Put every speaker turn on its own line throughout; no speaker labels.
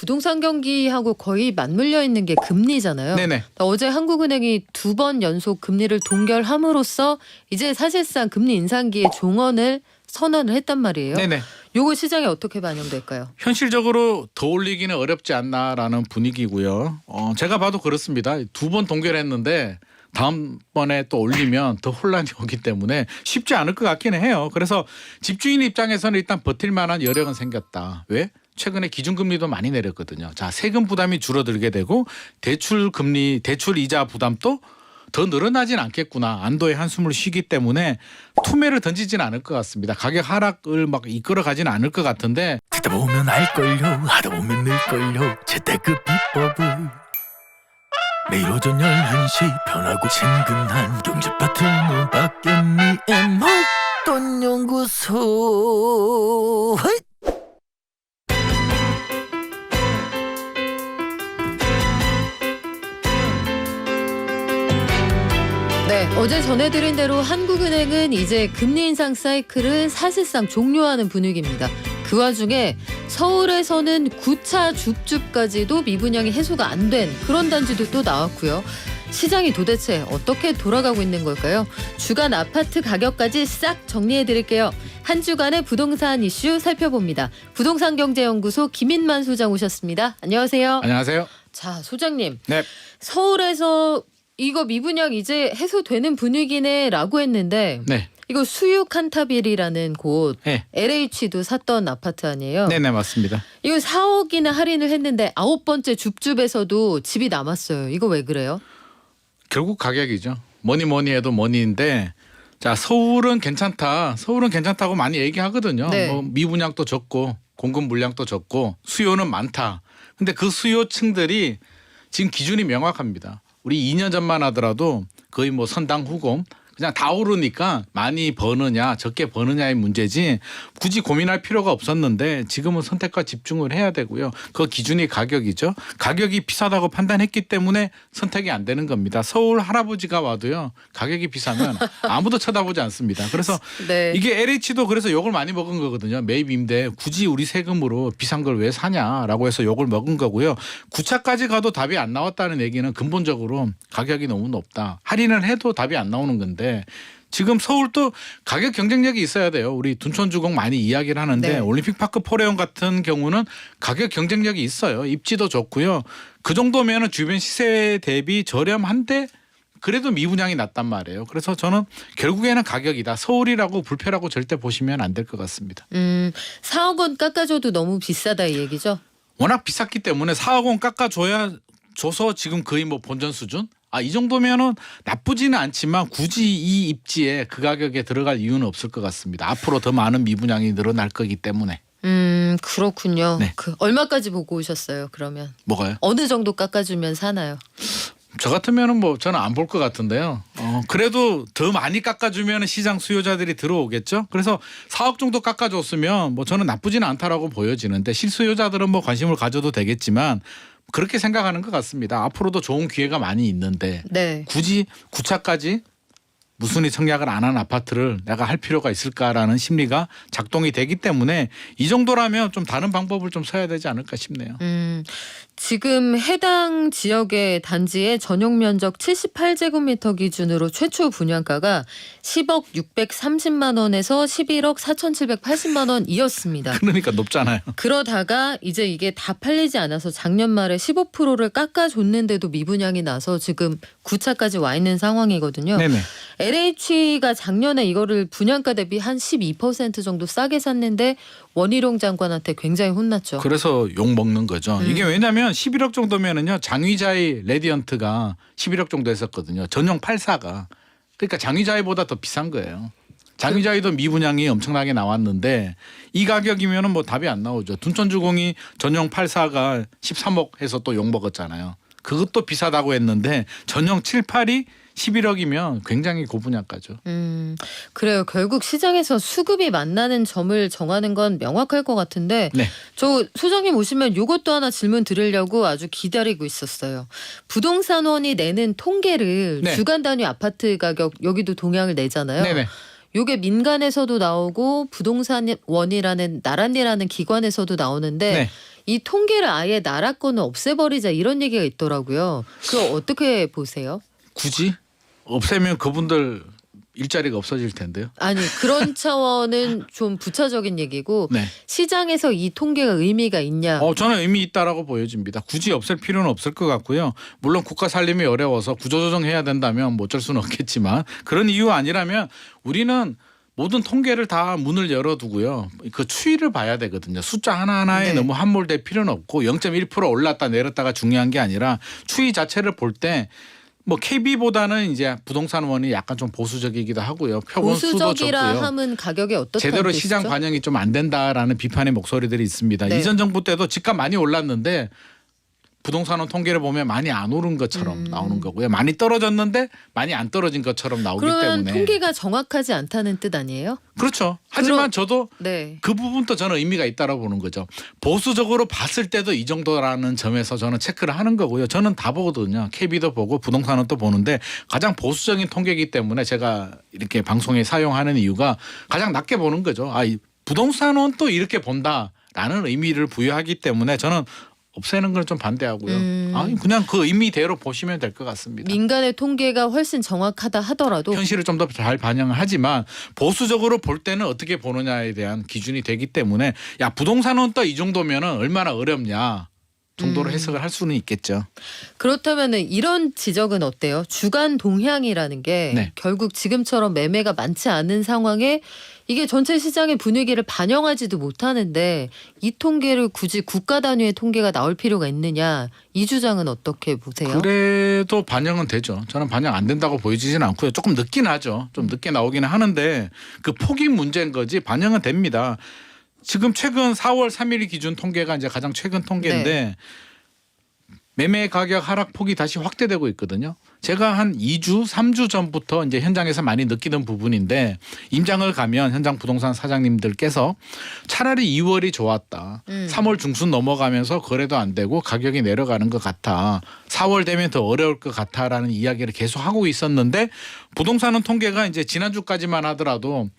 부동산 경기하고 거의 맞물려 있는 게 금리잖아요.
네네.
어제 한국은행이 2번 연속 금리를 동결함으로써 이제 사실상 금리 인상기의 종언을 선언을 했단 말이에요.
네네.
요거 시장에 어떻게 반영될까요?
현실적으로 더 올리기는 어렵지 않나라는 분위기고요. 제가 봐도 그렇습니다. 2번 동결했는데 다음번에 또 올리면 더 혼란이 오기 때문에 쉽지 않을 것 같기는 해요. 그래서 집주인 입장에서는 일단 버틸 만한 여력은 생겼다. 왜? 최근에 기준금리도 많이 내렸거든요. 자, 세금 부담이 줄어들게 되고 대출 금리, 대출 이자 부담도 더 늘어나진 않겠구나. 안도의 한숨을 쉬기 때문에 투매를 던지진 않을 것 같습니다. 가격 하락을 막 이끌어가지는 않을 것 같은데
듣다 보면 알걸요 하다 보면 늘걸요 재테크 비법을 매일 오전 11시 편하고 친근한 경제 파트너 박연미의 목돈 연구소.
네, 어제 전해드린 대로 한국은행은 이제 금리 인상 사이클을 사실상 종료하는 분위기입니다. 그 와중에 서울에서는 9차 줍줍까지도 미분양이 해소가 안 된 그런 단지도 또 나왔고요. 시장이 도대체 어떻게 돌아가고 있는 걸까요? 주간 아파트 가격까지 싹 정리해드릴게요. 한 주간의 부동산 이슈 살펴봅니다. 부동산경제연구소 김인만 소장 오셨습니다. 안녕하세요.
안녕하세요.
자, 소장님.
네.
서울에서 이거 미분양 이제 해소되는 분위기네라고 했는데
네.
이거 수유 칸타빌이라는 곳
네.
LH도 샀던 아파트 아니에요?
네네 맞습니다.
이거 4억이나 할인을 했는데 9번째 줍줍에서도 집이 남았어요. 이거 왜 그래요?
결국 가격이죠. 뭐니 해도 뭐니인데 자 서울은 괜찮다. 서울은 괜찮다고 많이 얘기하거든요.
네.
뭐 미분양도 적고 공급 물량도 적고 수요는 많다. 근데 그 수요층들이 지금 기준이 명확합니다. 우리 2년 전만 하더라도 거의 뭐 선당 후공 그냥 다 오르니까 많이 버느냐 적게 버느냐의 문제지 굳이 고민할 필요가 없었는데 지금은 선택과 집중을 해야 되고요. 그 기준이 가격이죠. 가격이 비싸다고 판단했기 때문에 선택이 안 되는 겁니다. 서울 할아버지가 와도요. 가격이 비싸면 아무도 쳐다보지 않습니다. 그래서
네.
이게 LH도 그래서 욕을 많이 먹은 거거든요. 매입 임대 굳이 우리 세금으로 비싼 걸 왜 사냐라고 해서 욕을 먹은 거고요. 9차까지 가도 답이 안 나왔다는 얘기는 근본적으로 가격이 너무 높다. 할인을 해도 답이 안 나오는 건데 지금 서울도 가격 경쟁력이 있어야 돼요. 우리 둔촌주공 많이 이야기를 하는데
네.
올림픽파크 포레온 같은 경우는 가격 경쟁력이 있어요. 입지도 좋고요. 그 정도면 주변 시세 대비 저렴한데 그래도 미분양이 낮단 말이에요. 그래서 저는 결국에는 가격이다. 서울이라고 불패라고 절대 보시면 안 될 것 같습니다.
4억 원 깎아줘도 너무 비싸다 이 얘기죠?
워낙 비쌌기 때문에 4억 원 깎아줘서 지금 거의 뭐 본전 수준? 이 정도면은 나쁘지는 않지만 굳이 이 입지에 그 가격에 들어갈 이유는 없을 것 같습니다. 앞으로 더 많은 미분양이 늘어날 거기 때문에.
그렇군요.
네.
얼마까지 보고 오셨어요? 그러면
뭐가요?
어느 정도 깎아주면 사나요?
저 같으면은 뭐 저는 안 볼 것 같은데요. 그래도 더 많이 깎아주면 시장 수요자들이 들어오겠죠. 그래서 4억 정도 깎아줬으면 뭐 저는 나쁘지는 않다라고 보여지는데 실수요자들은 뭐 관심을 가져도 되겠지만 그렇게 생각하는 것 같습니다. 앞으로도 좋은 기회가 많이 있는데
네.
굳이 9차까지 무순위 청약을 안 한 아파트를 내가 할 필요가 있을까라는 심리가 작동이 되기 때문에 이 정도라면 좀 다른 방법을 좀 써야 되지 않을까 싶네요.
지금 해당 지역의 단지의 전용 면적 78제곱미터 기준으로 최초 분양가가 10억 630만 원에서 11억 4,780만 원이었습니다.
그러니까 높잖아요.
그러다가 이제 이게 다 팔리지 않아서 작년 말에 15%를 깎아줬는데도 미분양이 나서 지금 9차까지 와 있는 상황이거든요.
네네.
LH가 작년에 이거를 분양가 대비 한 12% 정도 싸게 샀는데 원희룡 장관한테 굉장히 혼났죠.
그래서 욕 먹는 거죠. 이게 왜냐하면 11억 정도면은요 장위자이 레디언트가 11억 정도 했었거든요. 전용 84가 그러니까 장위자이보다 더 비싼 거예요. 장위자이도 미분양이 엄청나게 나왔는데 이 가격이면은 뭐 답이 안 나오죠. 둔촌주공이 전용 84가 13억 해서 또 욕 먹었잖아요. 그것도 비싸다고 했는데 전용 78이 11억이면 굉장히 고분양가죠.
그래요. 결국 시장에서 수급이 만나는 점을 정하는 건 명확할 것 같은데
네.
저 소장님 오시면 이것도 하나 질문 드리려고 아주 기다리고 있었어요. 부동산원이 내는 통계를
네.
주간 단위 아파트 가격 여기도 동향을 내잖아요.
네네.
요게 민간에서도 나오고 부동산원이라는 나란히라는 기관에서도 나오는데
네.
이 통계를 아예 나라 거는 없애버리자 이런 얘기가 있더라고요. 그거 어떻게 보세요?
굳이 없애면 그분들 일자리가 없어질 텐데요.
아니 그런 차원은 좀 부차적인 얘기고
네.
시장에서 이 통계가 의미가 있냐?
저는 의미 있다라고 보여집니다. 굳이 없앨 필요는 없을 것 같고요. 물론 국가 살림이 어려워서 구조조정해야 된다면 뭐 어쩔 수는 없겠지만 그런 이유 아니라면 우리는 모든 통계를 다 문을 열어두고요. 그 추이를 봐야 되거든요. 숫자 하나하나에
네.
너무 함몰될 필요는 없고 0.1% 올랐다 내렸다가 중요한 게 아니라 추이 자체를 볼 때 뭐 KB보다는 이제 부동산원이 약간 좀 보수적이기도 하고요. 표본 수도
보수적이라
적고요.
함은 가격이 어떻다는
제대로
뜻이죠?
시장 반영이 좀 안 된다라는 비판의 목소리들이 있습니다.
네.
이전 정부 때도 집값 많이 올랐는데 부동산원 통계를 보면 많이 안 오른 것처럼 나오는 거고요. 많이 떨어졌는데 많이 안 떨어진 것처럼 나오기
그러면
때문에.
통계가 정확하지 않다는 뜻 아니에요?
그렇죠. 하지만 저도
네.
그 부분도 저는 의미가 있다고 보는 거죠. 보수적으로 봤을 때도 이 정도라는 점에서 저는 체크를 하는 거고요. 저는 다 보거든요. KB도 보고 부동산은 또 보는데 가장 보수적인 통계이기 때문에 제가 이렇게 방송에 사용하는 이유가 가장 낮게 보는 거죠. 이 부동산은 또 이렇게 본다라는 의미를 부여하기 때문에 저는 없애는 걸 좀 반대하고요. 그냥 그 의미대로 보시면 될 것 같습니다.
민간의 통계가 훨씬 정확하다 하더라도
현실을 좀 더 잘 반영을 하지만 보수적으로 볼 때는 어떻게 보느냐에 대한 기준이 되기 때문에 야 부동산은 또 이 정도면은 얼마나 어렵냐 정도로 해석을 할 수는 있겠죠.
그렇다면은 이런 지적은 어때요? 주간 동향이라는 게
네.
결국 지금처럼 매매가 많지 않은 상황에 이게 전체 시장의 분위기를 반영하지도 못하는데 이 통계를 굳이 국가 단위의 통계가 나올 필요가 있느냐 이 주장은 어떻게 보세요?
그래도 반영은 되죠. 저는 반영 안 된다고 보여지지는 않고요. 조금 늦긴 하죠. 좀 늦게 나오기는 하는데 그 폭이 문제인 거지 반영은 됩니다. 지금 최근 4월 3일 기준 통계가 이제 가장 최근 통계인데
네.
매매 가격 하락폭이 다시 확대되고 있거든요. 제가 한 2주, 3주 전부터 이제 현장에서 많이 느끼던 부분인데 임장을 가면 현장 부동산 사장님들께서 차라리 2월이 좋았다. 3월 중순 넘어가면서 거래도 안 되고 가격이 내려가는 것 같아. 4월 되면 더 어려울 것 같아라는 이야기를 계속 하고 있었는데 부동산은 통계가 이제 지난주까지만 하더라도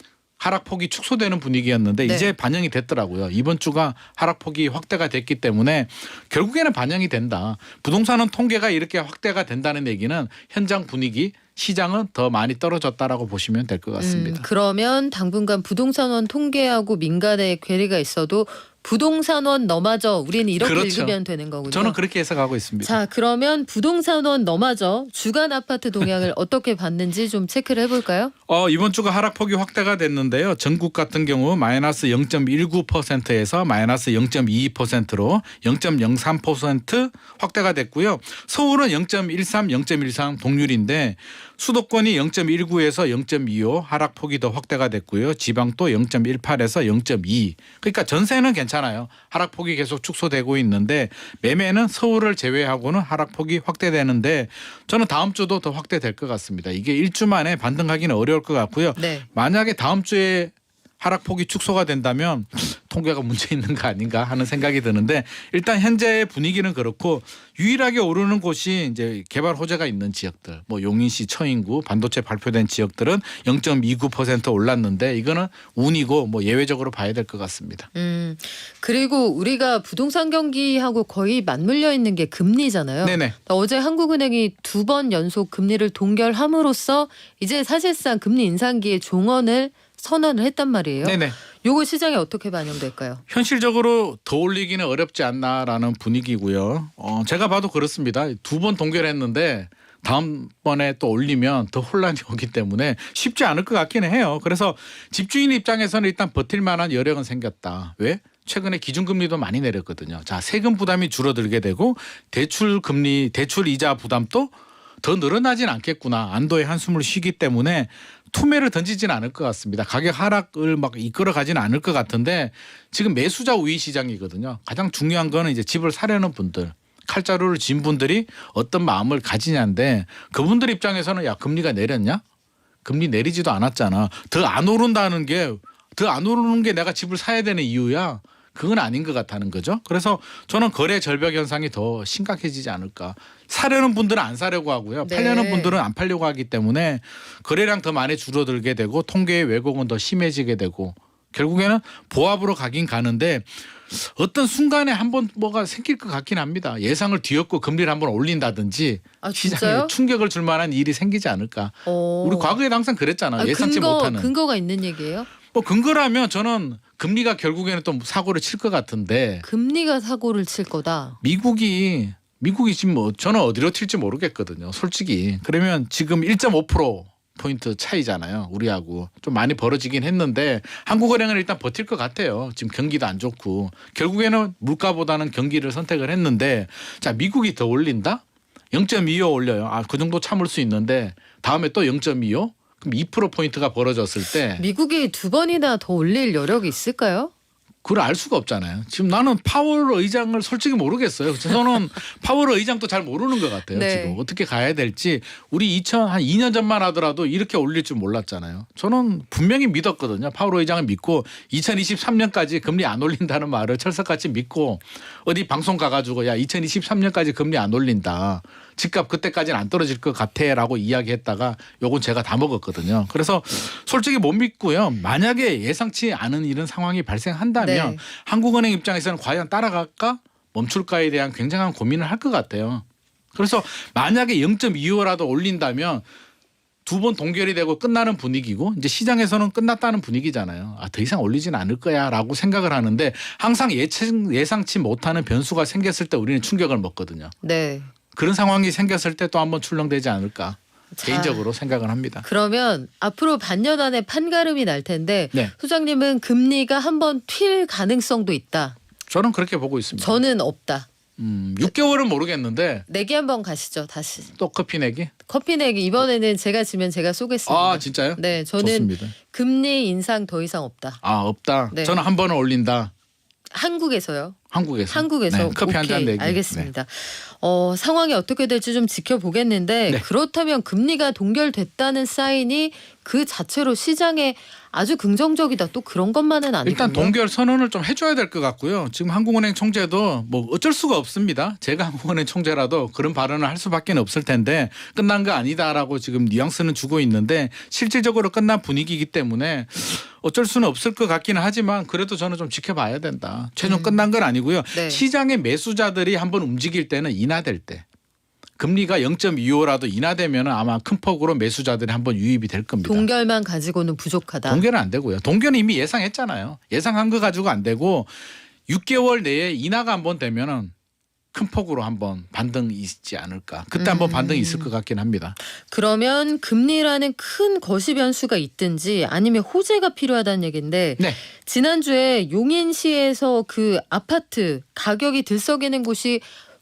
하락폭이 축소되는 분위기였는데
네.
이제 반영이 됐더라고요. 이번 주가 하락폭이 확대가 됐기 때문에 결국에는 반영이 된다. 부동산은 통계가 이렇게 확대가 된다는 얘기는 현장 분위기 시장은 더 많이 떨어졌다라고 보시면 될 것 같습니다.
그러면 당분간 부동산원 통계하고 민간의 괴리가 있어도 부동산원 너마저 우리는 이렇게
그렇죠.
읽으면 되는 거군요.
저는 그렇게 해석하고 있습니다.
자 그러면 부동산원 너마저 주간 아파트 동향을 어떻게 봤는지 좀 체크를 해볼까요?
이번 주가 하락폭이 확대가 됐는데요. 전국 같은 경우 마이너스 0.19%에서 마이너스 0.22%로 0.03% 확대가 됐고요. 서울은 0.13, 0.13 동률인데 수도권이 0.19에서 0.25 하락폭이 더 확대가 됐고요. 지방도 0.18에서 0.2. 그러니까 전세는 괜찮아요. 하락폭이 계속 축소되고 있는데 매매는 서울을 제외하고는 하락폭이 확대되는데 저는 다음 주도 더 확대될 것 같습니다. 이게 일주 만에 반등하기는 어려울 것 같고요.
네.
만약에 다음 주에 하락폭이 축소가 된다면 통계가 문제 있는 거 아닌가 하는 생각이 드는데 일단 현재의 분위기는 그렇고 유일하게 오르는 곳이 이제 개발 호재가 있는 지역들 뭐 용인시 처인구 반도체 발표된 지역들은 0.29% 올랐는데 이거는 운이고 뭐 예외적으로 봐야 될 것 같습니다.
그리고 우리가 부동산 경기하고 거의 맞물려 있는 게 금리잖아요.
네네.
어제 한국은행이 2번 연속 금리를 동결함으로써 이제 사실상 금리 인상기의 종언을 선언을 했단 말이에요.
네네.
요거 시장에 어떻게 반영될까요?
현실적으로 더 올리기는 어렵지 않나라는 분위기고요. 제가 봐도 그렇습니다. 2번 동결했는데 다음번에 또 올리면 더 혼란이 오기 때문에 쉽지 않을 것 같기는 해요. 그래서 집주인 입장에서는 일단 버틸 만한 여력은 생겼다. 왜? 최근에 기준금리도 많이 내렸거든요. 자, 세금 부담이 줄어들게 되고 대출 금리, 대출 이자 부담도 더 늘어나진 않겠구나. 안도의 한숨을 쉬기 때문에 투매를 던지진 않을 것 같습니다. 가격 하락을 막 이끌어가지는 않을 것 같은데 지금 매수자 우위 시장이거든요. 가장 중요한 거는 이제 집을 사려는 분들. 칼자루를 쥔 분들이 어떤 마음을 가지냐인데 그분들 입장에서는 야 금리가 내렸냐? 금리 내리지도 않았잖아. 더 안 오른다는 게 더 안 오르는 게 내가 집을 사야 되는 이유야. 그건 아닌 것 같다는 거죠. 그래서 저는 거래 절벽 현상이 더 심각해지지 않을까. 사려는 분들은 안 사려고 하고요.
네.
팔려는 분들은 안 팔려고 하기 때문에 거래량 더 많이 줄어들게 되고 통계의 왜곡은 더 심해지게 되고 결국에는 보합으로 가긴 가는데 어떤 순간에 한번 뭐가 생길 것 같긴 합니다. 예상을 뒤엎고 금리를 한번 올린다든지
아,
시장에
진짜요?
충격을 줄 만한 일이 생기지 않을까. 우리 과거에는 항상 그랬잖아요. 예상치 못하는.
근거가 있는 얘기예요?
뭐 근거라면 저는 금리가 결국에는 또 사고를 칠 것 같은데
금리가 사고를 칠 거다.
미국이 지금 뭐 저는 어디로 튈지 모르겠거든요. 솔직히. 그러면 지금 1.5%포인트 차이잖아요. 우리하고. 좀 많이 벌어지긴 했는데 한국은행은 일단 버틸 것 같아요. 지금 경기도 안 좋고. 결국에는 물가보다는 경기를 선택을 했는데 자 미국이 더 올린다? 0.25 올려요. 아, 그 정도 참을 수 있는데 다음에 또 0.25? 그럼 2%포인트가 벌어졌을 때
미국이 두 번이나 더 올릴 여력이 있을까요?
그걸 알 수가 없잖아요. 지금 나는 파월 의장을 솔직히 모르겠어요. 저는 파월 의장도 잘 모르는 것 같아요.
네.
지금 어떻게 가야 될지. 우리 한 2년 전만 하더라도 이렇게 올릴 줄 몰랐잖아요. 저는 분명히 믿었거든요. 파월 의장을 믿고 2023년까지 금리 안 올린다는 말을 철석같이 믿고 어디 방송 가가지고 야 2023년까지 금리 안 올린다. 집값 그때까지는 안 떨어질 것 같아라고 이야기했다가 요건 제가 다 먹었거든요. 그래서 솔직히 못 믿고요. 만약에 예상치 않은 이런 상황이 발생한다면
네.
한국은행 입장에서는 과연 따라갈까 멈출까에 대한 굉장한 고민을 할 것 같아요. 그래서 만약에 0.25라도 올린다면 두 번 동결이 되고 끝나는 분위기고 이제 시장에서는 끝났다는 분위기잖아요. 아, 더 이상 올리진 않을 거야라고 생각을 하는데 항상 예상치 못하는 변수가 생겼을 때 우리는 충격을 먹거든요.
네.
그런 상황이 생겼을 때 또 한번 출렁되지 않을까
자,
개인적으로 생각을 합니다.
그러면 앞으로 반년 안에 판가름이 날 텐데
네.
소장님은 금리가 한번 튈 가능성도 있다.
저는 그렇게 보고 있습니다.
저는 없다.
6개월은 모르겠는데
내기 한번 가시죠. 다시.
또 커피 내기?
커피 내기 이번에는 제가 지면 제가 쏘겠습니다.
아 진짜요?
네, 저는
좋습니다.
금리 인상 더 이상 없다.
아 없다.
네.
저는 한 번은 올린다.
한국에서요.
한국에서.
한국에서
네, 커피 한 잔
오케이,
내기.
알겠습니다. 상황이 어떻게 될지 좀 지켜보겠는데
네.
그렇다면 금리가 동결됐다는 사인이 그 자체로 시장에 아주 긍정적이다. 또 그런 것만은 아니고요.
일단 동결 선언을 좀 해줘야 될 것 같고요. 지금 한국은행 총재도 뭐 어쩔 수가 없습니다. 제가 한국은행 총재라도 그런 발언을 할 수밖에 없을 텐데 끝난 거 아니다라고 지금 뉘앙스는 주고 있는데 실질적으로 끝난 분위기이기 때문에 어쩔 수는 없을 것 같기는 하지만 그래도 저는 좀 지켜봐야 된다. 최종 끝난 건 아니고요.
네.
시장의 매수자들이 한번 움직일 때는 인하될 때. 금리가 0.25라도 인하되면 아마 큰 폭으로 매수자들이 한번 유입이 될 겁니다.
동결만 가지고는 부족하다.
동결은 안 되고요. 동결은 이미 예상했잖아요. 예상한 거 가지고 안 되고 6개월 내에 인하가 한번 되면은 큰 폭으로 한번 반등이 있지 않을까. 그때 한번 반등이 있을 것 같긴 합니다.
그러면 금리라는 큰 거시 변수가 있든지 아니면 호재가 필요하다는 얘기인데
네.
지난주에 용인시에서 그 아파트 가격이 들썩이는 곳이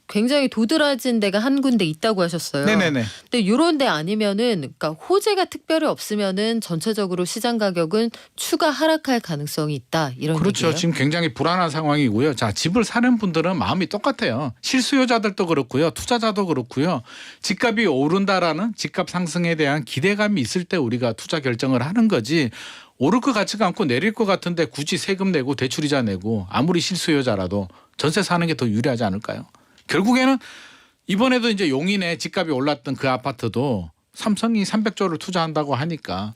굉장히 도드라진 데가 한 군데 있다고 하셨어요.
네네네.
근데 이런 데 아니면은 그러니까 호재가 특별히 없으면은 전체적으로 시장 가격은 추가 하락할 가능성이 있다. 이런
그렇죠.
얘기예요.
지금 굉장히 불안한 상황이고요. 자, 집을 사는 분들은 마음이 똑같아요. 실수요자들도 그렇고요. 투자자도 그렇고요. 집값이 오른다라는 집값 상승에 대한 기대감이 있을 때 우리가 투자 결정을 하는 거지. 오를 것 같지가 않고 내릴 것 같은데 굳이 세금 내고 대출이자 내고 아무리 실수요자라도 전세 사는 게 더 유리하지 않을까요? 결국에는 이번에도 이제 용인에 집값이 올랐던 그 아파트도 삼성이 300조를 투자한다고 하니까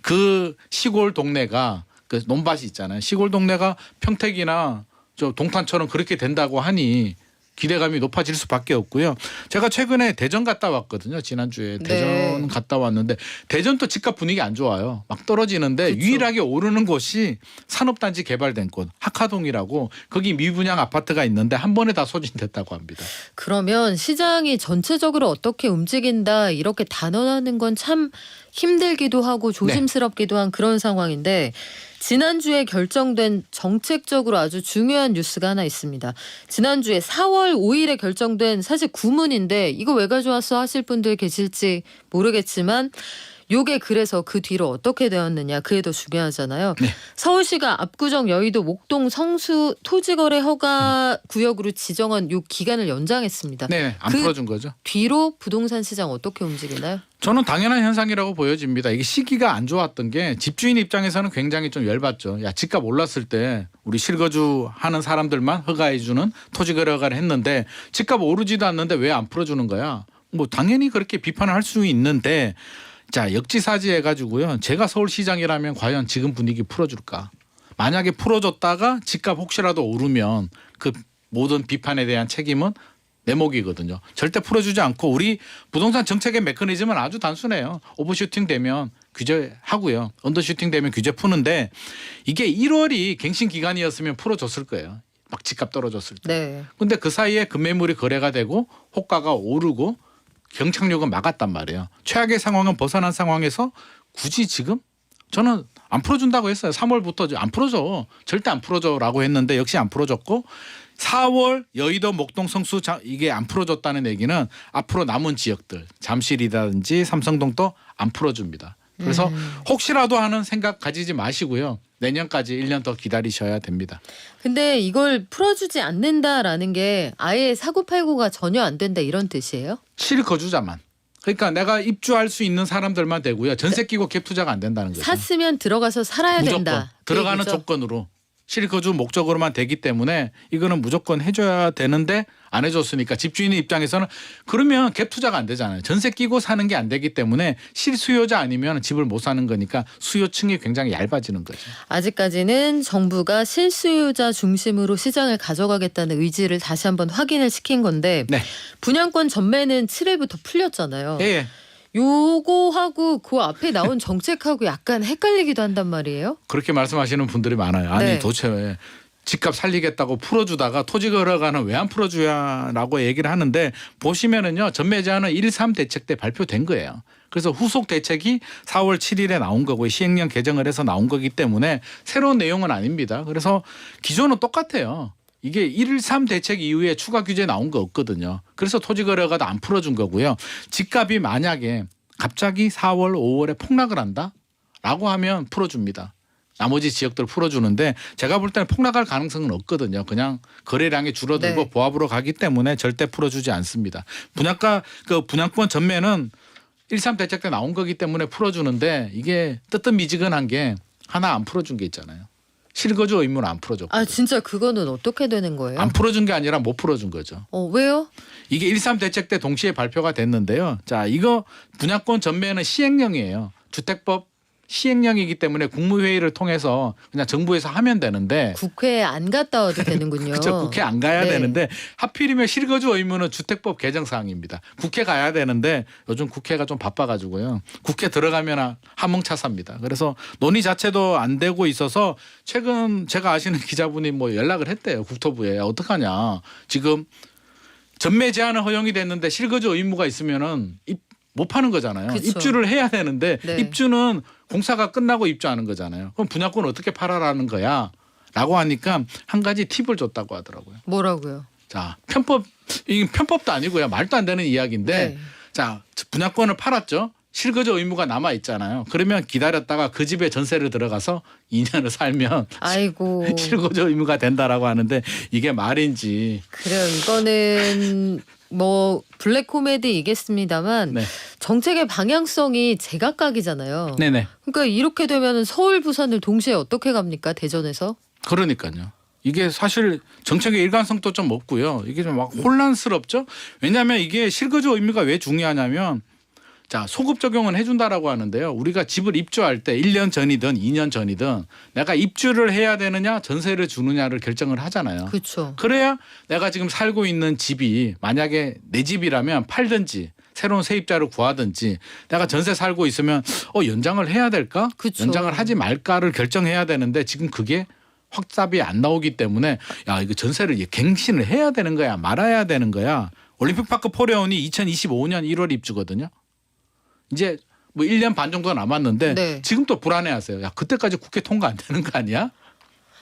그 시골 동네가 그 논밭이 있잖아요. 시골 동네가 평택이나 저 동탄처럼 그렇게 된다고 하니 기대감이 높아질 수밖에 없고요. 제가 최근에 대전 갔다 왔거든요. 지난주에 대전
네.
갔다 왔는데 대전도 집값 분위기 안 좋아요. 막 떨어지는데
그쵸.
유일하게 오르는 곳이 산업단지 개발된 곳 하카동이라고 거기 미분양 아파트가 있는데 한 번에 다 소진됐다고 합니다.
그러면 시장이 전체적으로 어떻게 움직인다 이렇게 단언하는 건 참 힘들기도 하고 조심스럽기도 한 그런 상황인데 지난주에 결정된 정책적으로 아주 중요한 뉴스가 하나 있습니다. 지난주에 4월 5일에 결정된 사실 구문인데 이거 왜 가져왔어 하실 분들 계실지 모르겠지만 요게 그래서 그 뒤로 어떻게 되었느냐 그게 더 중요하잖아요.
네.
서울시가 압구정 여의도 목동 성수 토지거래 허가 구역으로 지정한 요 기간을 연장했습니다.
네, 안
그
풀어준 거죠.
뒤로 부동산 시장 어떻게 움직이나요?
저는 당연한 현상이라고 보여집니다. 이게 시기가 안 좋았던 게 집주인 입장에서는 굉장히 좀 열받죠. 야, 집값 올랐을 때 우리 실거주 하는 사람들만 허가해 주는 토지거래 허가를 했는데 집값 오르지도 않는데 왜 안 풀어주는 거야? 뭐 당연히 그렇게 비판을 할 수 있는데 자, 역지사지 해가지고요. 제가 서울시장이라면 과연 지금 분위기 풀어줄까? 만약에 풀어줬다가 집값 혹시라도 오르면 그 모든 비판에 대한 책임은 내 몫이거든요. 절대 풀어주지 않고 우리 부동산 정책의 메커니즘은 아주 단순해요. 오버슈팅 되면 규제하고요. 언더슈팅 되면 규제 푸는데 이게 1월이 갱신 기간이었으면 풀어줬을 거예요. 막 집값 떨어졌을 때.
네.
근데 그 사이에 급매물이 거래가 되고 호가가 오르고 경착륙은 막았단 말이에요. 최악의 상황은 벗어난 상황에서 굳이 지금 저는 안 풀어준다고 했어요. 3월부터 안 풀어줘. 절대 안 풀어줘라고 했는데 역시 안 풀어줬고 4월 여의도 목동 성수 이게 안 풀어줬다는 얘기는 앞으로 남은 지역들 잠실이라든지 삼성동도 안 풀어줍니다. 그래서 혹시라도 하는 생각 가지지 마시고요. 내년까지 1년 더 기다리셔야 됩니다.
근데 이걸 풀어주지 않는다라는 게 아예 사고팔고가 전혀 안 된다 이런 뜻이에요?
실거주자만. 그러니까 내가 입주할 수 있는 사람들만 되고요. 전세 끼고 갭 투자가 안 된다는 거죠.
샀으면 들어가서 살아야
무조건
된다. 그
들어가는
얘기죠?
조건으로. 실거주 목적으로만 되기 때문에 이거는 무조건 해줘야 되는데 안 해줬으니까 집주인의 입장에서는 그러면 갭 투자가 안 되잖아요. 전세 끼고 사는 게 안 되기 때문에 실수요자 아니면 집을 못 사는 거니까 수요층이 굉장히 얇아지는 거죠.
아직까지는 정부가 실수요자 중심으로 시장을 가져가겠다는 의지를 다시 한번 확인을 시킨 건데
네.
분양권 전매는 7일부터 풀렸잖아요.
예.
요거하고 그 앞에 나온 정책하고 약간 헷갈리기도 한단 말이에요.
그렇게 말씀하시는 분들이 많아요. 아니
네.
도대체 왜 집값 살리겠다고 풀어주다가 토지 거래가는 왜 안 풀어줘야라고 얘기를 하는데 보시면은요. 전매 제한은 1.3 대책 때 발표된 거예요. 그래서 후속 대책이 4월 7일에 나온 거고 시행령 개정을 해서 나온 거기 때문에 새로운 내용은 아닙니다. 그래서 기존은 똑같아요. 이게 1.3 대책 이후에 추가 규제 나온 거 없거든요. 그래서 토지 거래가 안 풀어준 거고요. 집값이 만약에 갑자기 4월, 5월에 폭락을 한다라고 하면 풀어줍니다. 나머지 지역들 풀어주는데 제가 볼 때는 폭락할 가능성은 없거든요. 그냥 거래량이 줄어들고
네.
보합으로 가기 때문에 절대 풀어주지 않습니다. 분양권 전매는 1.3 대책 때 나온 거기 때문에 풀어주는데 이게 뜨뜻미지근한 게 하나 안 풀어준 게 있잖아요. 실거주 의무는 안 풀어줬고.
아 진짜 그거는 어떻게 되는 거예요?
안 풀어준 게 아니라 못 풀어준 거죠.
왜요?
이게 1.3 대책 때 동시에 발표가 됐는데요. 자, 이거 분양권 전매는 시행령이에요. 주택법 시행령이기 때문에 국무회의를 통해서 그냥 정부에서 하면 되는데
국회에 안 갔다 와도 되는군요.
그렇죠. 국회 안 가야
네.
되는데 하필이면 실거주 의무는 주택법 개정 사항입니다. 국회 가야 되는데 요즘 국회가 좀 바빠가지고요. 국회 들어가면 함흥차사입니다. 그래서 논의 자체도 안 되고 있어서 최근 제가 아시는 기자분이 뭐 연락을 했대요. 국토부에 어떡하냐. 지금 전매 제한은 허용이 됐는데 실거주 의무가 있으면은 못 파는 거잖아요.
그쵸.
입주를 해야 되는데
네.
입주는 공사가 끝나고 입주하는 거잖아요. 그럼 분양권 어떻게 팔아라는 거야? 라고 하니까 한 가지 팁을 줬다고 하더라고요.
뭐라고요?
자, 이게 편법도 아니고요. 말도 안 되는 이야기인데
네.
자, 분양권을 팔았죠. 실거주 의무가 남아 있잖아요. 그러면 기다렸다가 그 집에 전세를 들어가서 2년을 살면
아이고.
실거주 의무가 된다라고 하는데 이게 말인지.
그래요. 이거는 뭐 블랙 코미디이겠습니다만
네.
정책의 방향성이 제각각이잖아요.
네네.
그러니까 이렇게 되면 서울, 부산을 동시에 어떻게 갑니까? 대전에서?
그러니까요. 이게 사실 정책의 일관성도 좀 없고요. 이게 좀 막 혼란스럽죠. 왜냐하면 이게 실거주 의무가 왜 중요하냐면 자, 소급 적용은 해준다라고 하는데요. 우리가 집을 입주할 때 1년 전이든 2년 전이든 내가 입주를 해야 되느냐 전세를 주느냐를 결정을 하잖아요.
그렇죠.
그래야 내가 지금 살고 있는 집이 만약에 내 집이라면 팔든지 새로운 세입자를 구하든지 내가 전세 살고 있으면 연장을 해야 될까?
그쵸.
연장을 하지 말까를 결정해야 되는데 지금 그게 확답이 안 나오기 때문에 야 이거 전세를 갱신을 해야 되는 거야 말아야 되는 거야. 올림픽파크 포레온이 2025년 1월 입주거든요. 이제 뭐 1년 반 정도 남았는데
네.
지금 또 불안해하세요. 야 그때까지 국회 통과 안 되는 거 아니야?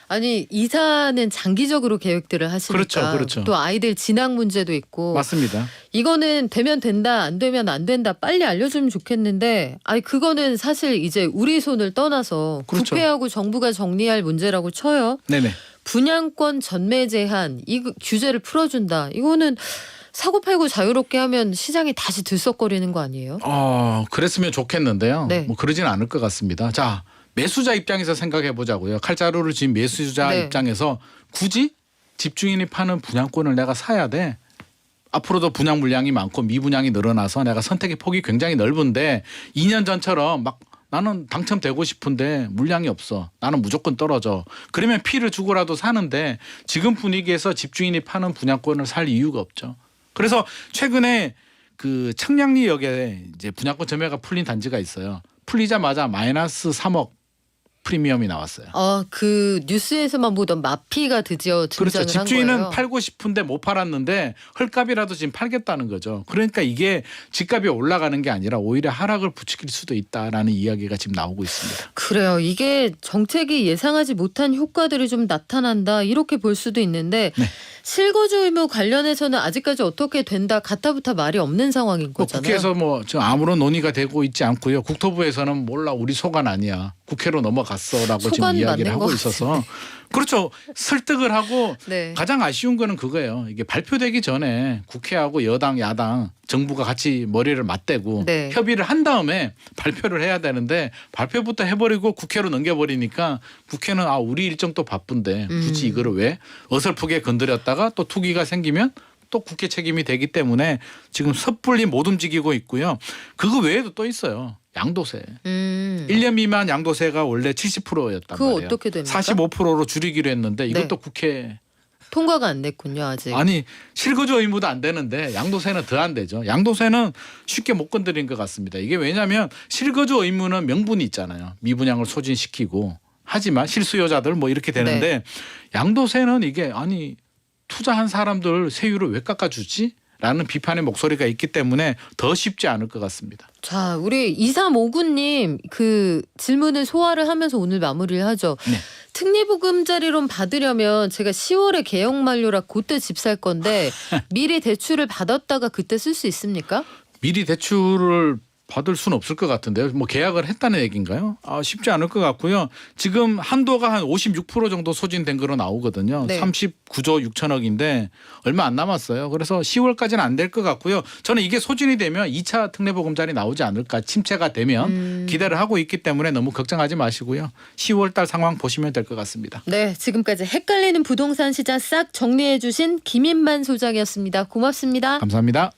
아니 이사는 장기적으로 계획들을 하시니까
그렇죠, 그렇죠.
또 아이들 진학 문제도 있고
맞습니다.
이거는 되면 된다 안 되면 안 된다 빨리 알려주면 좋겠는데 아니 그거는 사실 이제 우리 손을 떠나서
그렇죠.
국회하고 정부가 정리할 문제라고 쳐요.
네네.
분양권 전매 제한 이 규제를 풀어준다. 이거는 사고팔고 자유롭게 하면 시장이 다시 들썩거리는 거 아니에요?
그랬으면 좋겠는데요.
네.
뭐 그러지는 않을 것 같습니다. 자, 매수자 입장에서 생각해 보자고요. 칼자루를 쥔 매수자
네.
입장에서 굳이 집주인이 파는 분양권을 내가 사야 돼. 앞으로도 분양 물량이 많고 미분양이 늘어나서 내가 선택의 폭이 굉장히 넓은데 2년 전처럼 막 나는 당첨되고 싶은데 물량이 없어. 나는 무조건 떨어져. 그러면 피를 주고라도 사는데 지금 분위기에서 집주인이 파는 분양권을 살 이유가 없죠. 그래서 최근에 그 청량리역에 이제 분양권 점유가 풀린 단지가 있어요. 풀리자마자 마이너스 3억 프리미엄이 나왔어요.
그 뉴스에서만 보던 마피가 드디어 등장을
그렇죠.
한
집주인은
거예요.
팔고 싶은데 못 팔았는데 헐값이라도 지금 팔겠다는 거죠. 그러니까 이게 집값이 올라가는 게 아니라 오히려 하락을 부추길 수도 있다라는 이야기가 지금 나오고 있습니다.
그래요. 이게 정책이 예상하지 못한 효과들이 좀 나타난다 이렇게 볼 수도 있는데
네.
실거주 의무 관련해서는 아직까지 어떻게 된다 가타부타 말이 없는 상황인 거잖아요.
국회에서 뭐 지금 아무런 논의가 되고 있지 않고요. 국토부에서는 몰라 우리 소관 아니야. 국회로 넘어갔어라고 지금
소관
이야기를
맞는
하고
것
있어서 그렇죠. 설득을 하고
네.
가장 아쉬운 거는 그거예요. 이게 발표되기 전에 국회하고 여당 야당 정부가 같이 머리를 맞대고
네.
협의를 한 다음에 발표를 해야 되는데 발표부터 해버리고 국회로 넘겨버리니까 국회는 우리 일정 또 바쁜데 굳이 이거를 왜 어설프게 건드렸다가 또 투기가 생기면 또 국회 책임이 되기 때문에 지금 섣불리 못 움직이고 있고요. 그거 외에도 또 있어요. 양도세. 1년 미만 양도세가 원래 70%였단
그거
말이에요.
어떻게 됩니까?
45%로 줄이기로 했는데 이것도
네.
국회
통과가 안 됐군요 아직.
아니 실거주 의무도 안 되는데 양도세는 더 안 되죠. 양도세는 쉽게 못 건드린 것 같습니다. 이게 왜냐하면 실거주 의무는 명분이 있잖아요. 미분양을 소진시키고 하지만 실수요자들 뭐 이렇게 되는데
네.
양도세는 이게 아니 투자한 사람들 세율을 왜 깎아주지? 라는 비판의 목소리가 있기 때문에 더 쉽지 않을 것 같습니다.
자, 우리 2359님 그 질문을 소화를 하면서 오늘 마무리를 하죠.
네.
특례보금자리론 받으려면 제가 10월에 개혁 만료라 그때 집 살 건데 미리 대출을 받았다가 그때 쓸 수 있습니까?
미리 대출을 받을 수는 없을 것 같은데요. 뭐 계약을 했다는 얘기인가요? 쉽지 않을 것 같고요. 지금 한도가 한 56% 정도 소진된 거로 나오거든요.
네.
39조 6천억인데 얼마 안 남았어요. 그래서 10월까지는 안 될 것 같고요. 저는 이게 소진이 되면 2차 특례보금자리 나오지 않을까. 침체가 되면 기대를 하고 있기 때문에 너무 걱정하지 마시고요. 10월 달 상황 보시면 될 것 같습니다.
네, 지금까지 헷갈리는 부동산 시장 싹 정리해 주신 김인만 소장이었습니다. 고맙습니다.
감사합니다.